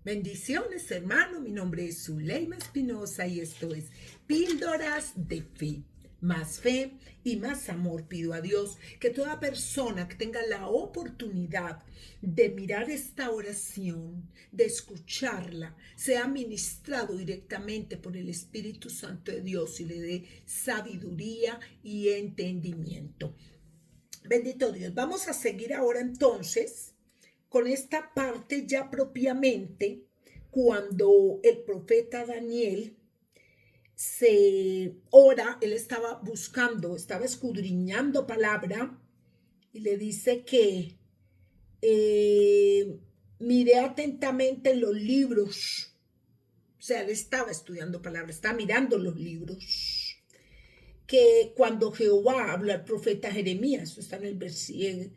Bendiciones, hermano. Mi nombre es Zuleima Espinosa y esto es Píldoras de Fe. Más fe y más amor pido a Dios que toda persona que tenga la oportunidad de mirar esta oración, de escucharla, sea ministrado directamente por el Espíritu Santo de Dios y le dé sabiduría y entendimiento. Bendito Dios. Vamos a seguir ahora entonces con esta parte ya propiamente cuando el profeta Daniel él estaba buscando, estaba escudriñando palabra y le dice que miré atentamente los libros, o sea, él estaba estudiando palabra, estaba mirando los libros, que cuando Jehová habla al profeta Jeremías, eso está en el versículo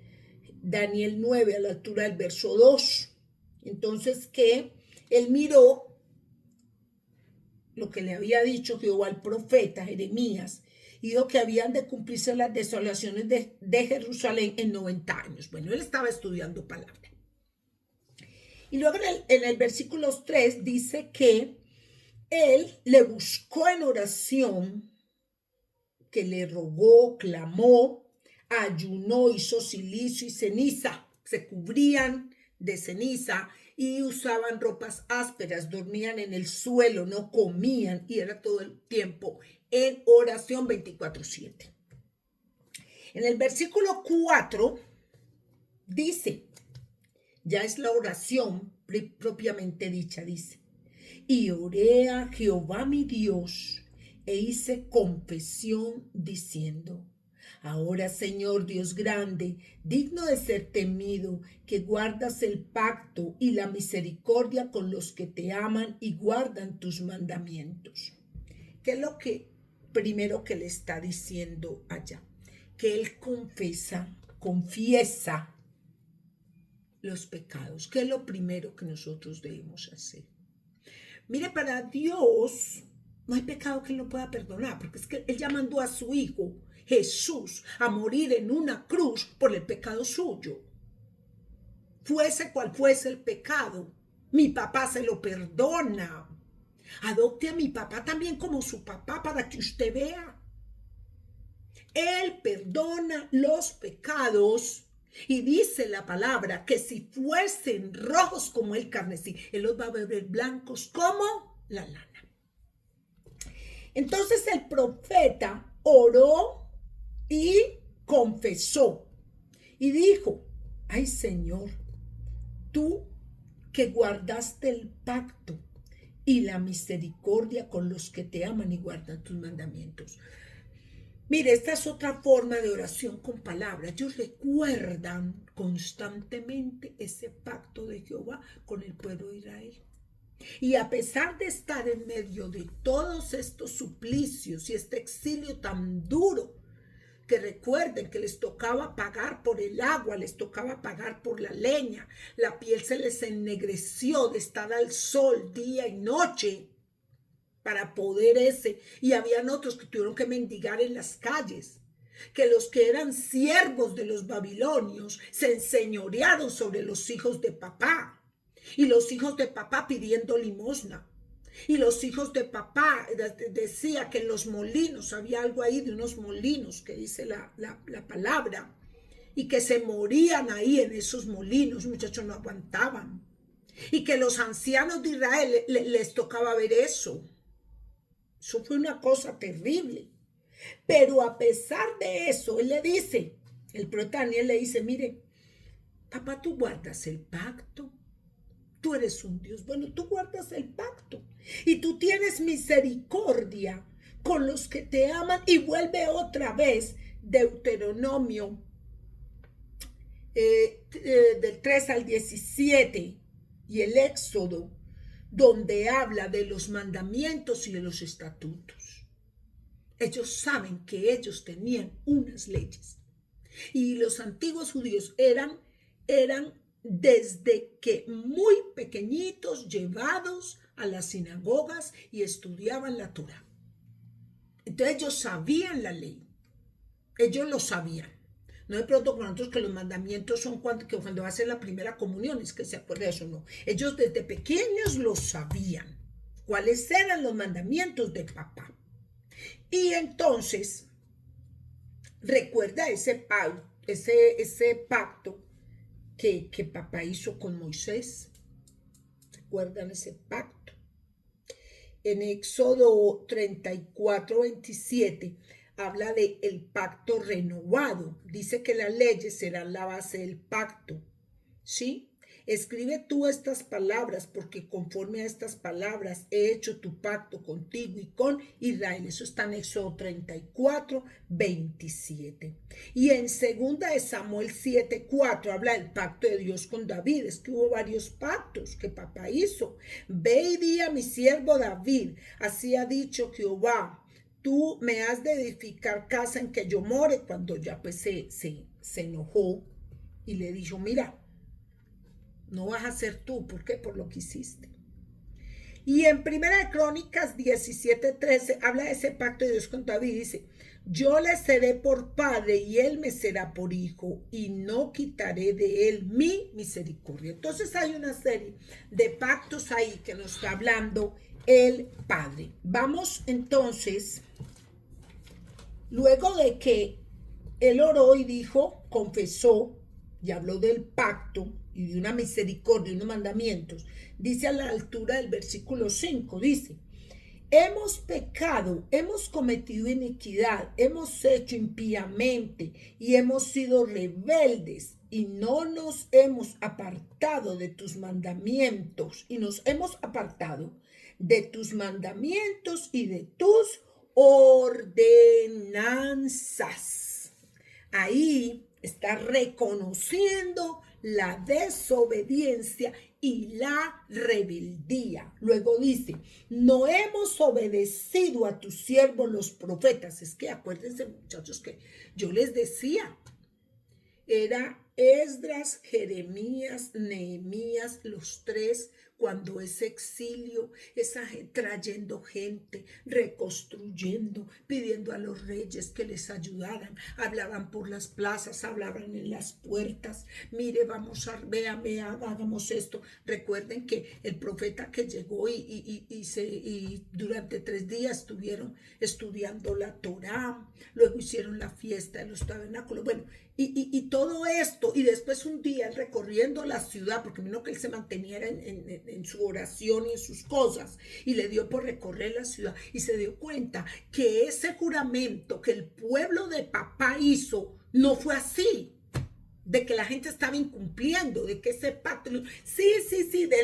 Daniel 9 a la altura del verso 2, entonces que él miró lo que le había dicho Jehová al profeta Jeremías, y dijo que habían de cumplirse las desolaciones de Jerusalén en 90 años. Bueno, él estaba estudiando palabra. Y luego en el versículo 3 dice que él le buscó en oración, que le rogó, clamó, ayunó, hizo silicio y ceniza, se cubrían de ceniza y usaban ropas ásperas, dormían en el suelo, no comían y era todo el tiempo en oración 24/7. En el versículo 4 dice, ya es la oración propiamente dicha, dice, y oré a Jehová mi Dios e hice confesión diciendo, ahora, Señor Dios grande, digno de ser temido, que guardas el pacto y la misericordia con los que te aman y guardan tus mandamientos. ¿Qué es lo que primero que le está diciendo allá? Que él confiesa los pecados. ¿Qué es lo primero que nosotros debemos hacer? Mire, para Dios no hay pecado que él no pueda perdonar, porque es que él ya mandó a su Hijo Jesús a morir en una cruz por el pecado suyo. Fuese cual fuese el pecado, mi papá se lo perdona. Adopte a mi papá también como su papá para que usted vea. Él perdona los pecados y dice la palabra que si fuesen rojos como el carmesí, él los va a ver blancos como la lana. Entonces el profeta oró y confesó y dijo, ay Señor, tú que guardaste el pacto y la misericordia con los que te aman y guardan tus mandamientos. Mire, esta es otra forma de oración con palabras. Ellos recuerdan constantemente ese pacto de Jehová con el pueblo de Israel. Y a pesar de estar en medio de todos estos suplicios y este exilio tan duro, que recuerden que les tocaba pagar por el agua, les tocaba pagar por la leña, la piel se les ennegreció de estar al sol día y noche para poder y habían otros que tuvieron que mendigar en las calles, que los que eran siervos de los babilonios se enseñorearon sobre los hijos de papá, y los hijos de papá pidiendo limosna. Y los hijos de papá decía que en los molinos, había algo ahí de unos molinos que dice la palabra, y que se morían ahí en esos molinos, muchachos no aguantaban. Y que los ancianos de Israel les tocaba ver eso. Eso fue una cosa terrible. Pero a pesar de eso, él le dice, el profeta Daniel le dice, mire, papá, tú guardas el pacto. Tú eres un Dios bueno, tú guardas el pacto y tú tienes misericordia con los que te aman. Y vuelve otra vez Deuteronomio del 3 al 17 y el Éxodo, donde habla de los mandamientos y de los estatutos. Ellos saben que ellos tenían unas leyes y los antiguos judíos eran desde que muy pequeñitos llevados a las sinagogas y estudiaban la Torá. Entonces ellos sabían la ley, ellos lo sabían. No de pronto con nosotros que los mandamientos son cuando hacen la primera comunión, es que se acuerda de eso, no. Ellos desde pequeños lo sabían, cuáles eran los mandamientos de papá. Y entonces, recuerda ese pacto que papá hizo con Moisés. ¿Recuerdan ese pacto? En Éxodo 34:27 habla de el pacto renovado. Dice que las leyes serán la base del pacto. ¿Sí? Escribe tú estas palabras, porque conforme a estas palabras he hecho tu pacto contigo y con Israel. Eso está en Éxodo 34:27. Y en 2 de Samuel 7:4 habla del pacto de Dios con David. Es que hubo varios pactos que papá hizo. Ve y di a mi siervo David, así ha dicho Jehová, tú me has de edificar casa en que yo more. Cuando ya pues se enojó y le dijo, mira, no vas a ser tú. ¿Por qué? Por lo que hiciste. Y en 1 Crónicas 17:13 habla de ese pacto de Dios con David. Dice, yo le seré por padre y él me será por hijo y no quitaré de él mi misericordia. Entonces hay una serie de pactos ahí que nos está hablando el Padre. Vamos entonces, luego de que él oró y dijo, confesó y habló del pacto y de una misericordia y unos mandamientos, dice a la altura del versículo 5, dice, hemos pecado, hemos cometido iniquidad, hemos hecho impíamente y hemos sido rebeldes y no nos hemos apartado de tus mandamientos y nos hemos apartado de tus mandamientos y de tus ordenanzas. Ahí está reconociendo la desobediencia y la rebeldía. Luego dice, no hemos obedecido a tus siervos los profetas. Es que acuérdense, muchachos, que yo les decía, era Esdras, Jeremías, Nehemías, los tres, cuando ese exilio, esa gente, trayendo gente, reconstruyendo, pidiendo a los reyes que les ayudaran, hablaban por las plazas, hablaban en las puertas, mire, vamos a, vea, hagamos esto. Recuerden que el profeta que llegó y durante 3 días estuvieron estudiando la Torá, luego hicieron la fiesta de los tabernáculos, bueno, y todo esto, y después un día recorriendo la ciudad, porque menos que él se mantenía en su oración y en sus cosas, y le dio por recorrer la ciudad, y se dio cuenta que ese juramento que el pueblo de papá hizo, no fue así, de que la gente estaba incumpliendo, de que ese pacto, sí, de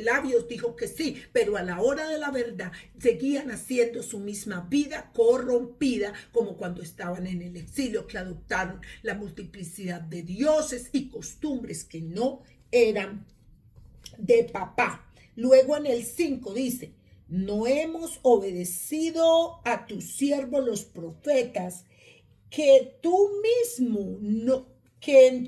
labios dijo que sí, pero a la hora de la verdad seguían haciendo su misma vida corrompida, como cuando estaban en el exilio, que adoptaron la multiplicidad de dioses y costumbres que no eran de papá. Luego en el 5 dice, no hemos obedecido a tus siervos los profetas, que en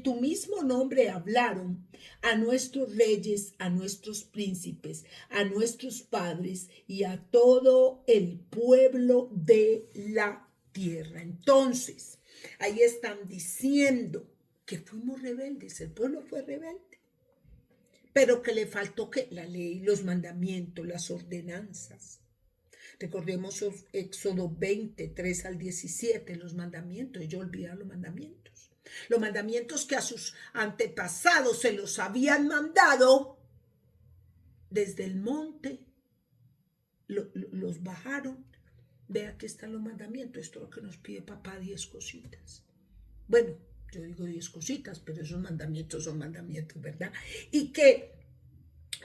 tu mismo nombre hablaron a nuestros reyes, a nuestros príncipes, a nuestros padres y a todo el pueblo de la tierra. Entonces, ahí están diciendo que fuimos rebeldes, el pueblo fue rebelde, pero que le faltó que la ley, los mandamientos, las ordenanzas. Recordemos Éxodo 23-17, los mandamientos. Ellos olvidaron los mandamientos. Los mandamientos que a sus antepasados se los habían mandado desde el monte, los bajaron. Ve, aquí están los mandamientos. Esto es lo que nos pide papá, 10 cositas. Bueno, yo digo 10 cositas, pero esos mandamientos son mandamientos, ¿verdad? Y que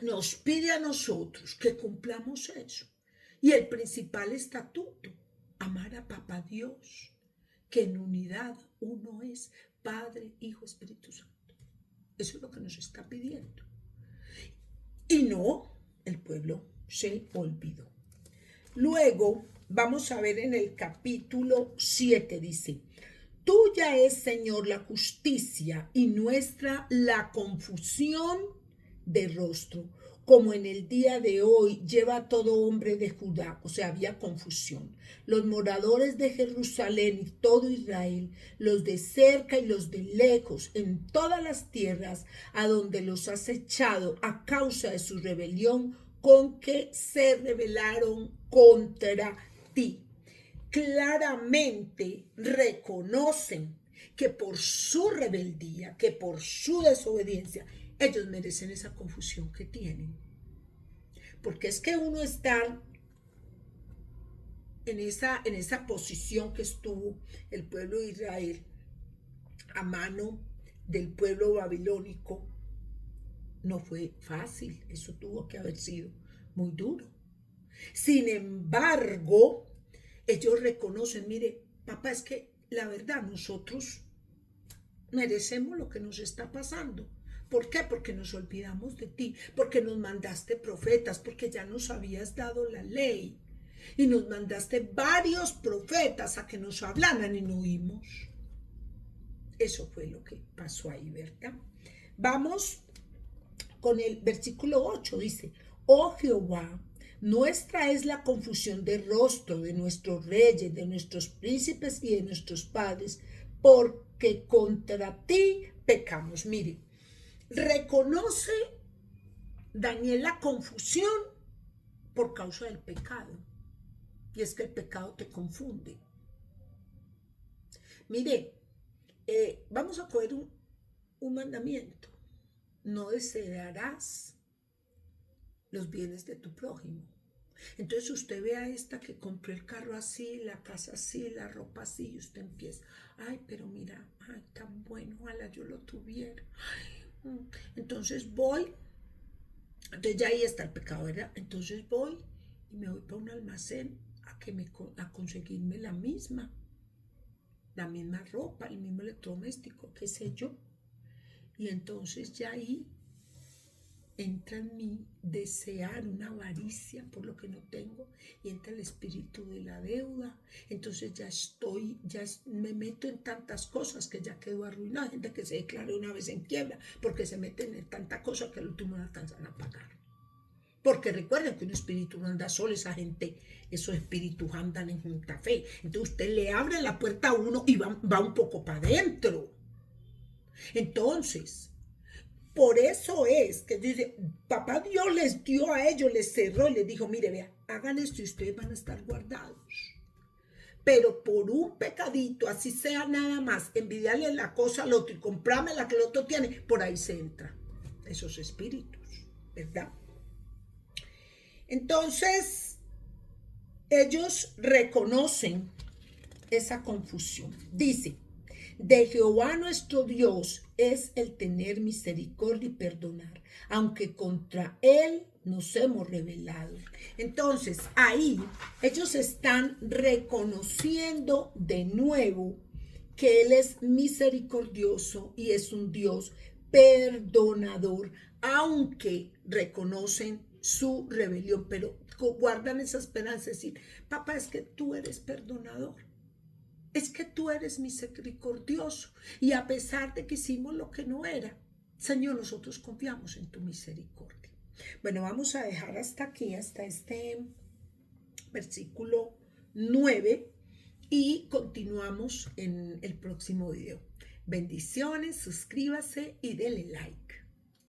nos pide a nosotros que cumplamos eso. Y el principal estatuto, amar a papá Dios, que en unidad uno es Padre, Hijo, Espíritu Santo. Eso es lo que nos está pidiendo. Y no, el pueblo se olvidó. Luego, vamos a ver en el capítulo 7, dice, tuya es, Señor, la justicia y nuestra la confusión de rostro. como en el día de hoy lleva a todo hombre de Judá, o sea, había confusión. Los moradores de Jerusalén y todo Israel, los de cerca y los de lejos, en todas las tierras a donde los has echado a causa de su rebelión, con que se rebelaron contra ti. Claramente reconocen que por su rebeldía, que por su desobediencia, ellos merecen esa confusión que tienen. Porque es que uno está en esa posición que estuvo el pueblo de Israel a mano del pueblo babilónico. No fue fácil, eso tuvo que haber sido muy duro. Sin embargo, ellos reconocen, mire, papá, es que la verdad nosotros merecemos lo que nos está pasando. ¿Por qué? Porque nos olvidamos de ti, porque nos mandaste profetas, porque ya nos habías dado la ley y nos mandaste varios profetas a que nos hablaran y no oímos. Eso fue lo que pasó ahí, ¿verdad? Vamos con el versículo 8, dice, oh Jehová, nuestra es la confusión de rostro de nuestros reyes, de nuestros príncipes y de nuestros padres, porque contra ti pecamos. Mire, reconoce Daniel la confusión por causa del pecado. Y es que el pecado te confunde. Mire, vamos a coger un mandamiento. No desearás los bienes de tu prójimo. Entonces usted ve a esta que compró el carro así, la casa así, la ropa así, y usted empieza, ay, pero mira, ay, tan bueno, ojalá yo lo tuviera. Entonces voy, entonces ya ahí está el pecado, ¿verdad? Entonces voy y me voy para un almacén a conseguirme la misma ropa, el mismo electrodoméstico, qué sé yo. Y entonces ya ahí entra en mí desear una avaricia por lo que no tengo y entra el espíritu de la deuda. Entonces me meto en tantas cosas que ya quedo arruinada. Gente que se declara una vez en quiebra porque se meten en tanta cosa que al último no alcanzan a pagar. Porque recuerden que un espíritu no anda solo, esa gente, esos espíritus andan en junta fe. Entonces usted le abre la puerta a uno y va un poco para adentro. Entonces, por eso es que dice, papá Dios les dio a ellos, les cerró y les dijo, mire, vea, hagan esto y ustedes van a estar guardados. Pero por un pecadito, así sea nada más, envidiarle la cosa al otro y comprarme la que el otro tiene, por ahí se entra esos espíritus, ¿verdad? Entonces, ellos reconocen esa confusión. Dice, de Jehová nuestro Dios es el tener misericordia y perdonar, aunque contra él nos hemos rebelado. Entonces, ahí ellos están reconociendo de nuevo que él es misericordioso y es un Dios perdonador, aunque reconocen su rebelión, pero guardan esa esperanza de decir, papá, es que tú eres perdonador. Es que tú eres misericordioso y a pesar de que hicimos lo que no era, Señor, nosotros confiamos en tu misericordia. Bueno, vamos a dejar hasta aquí, hasta este versículo 9 y continuamos en el próximo video. Bendiciones, suscríbase y dele like.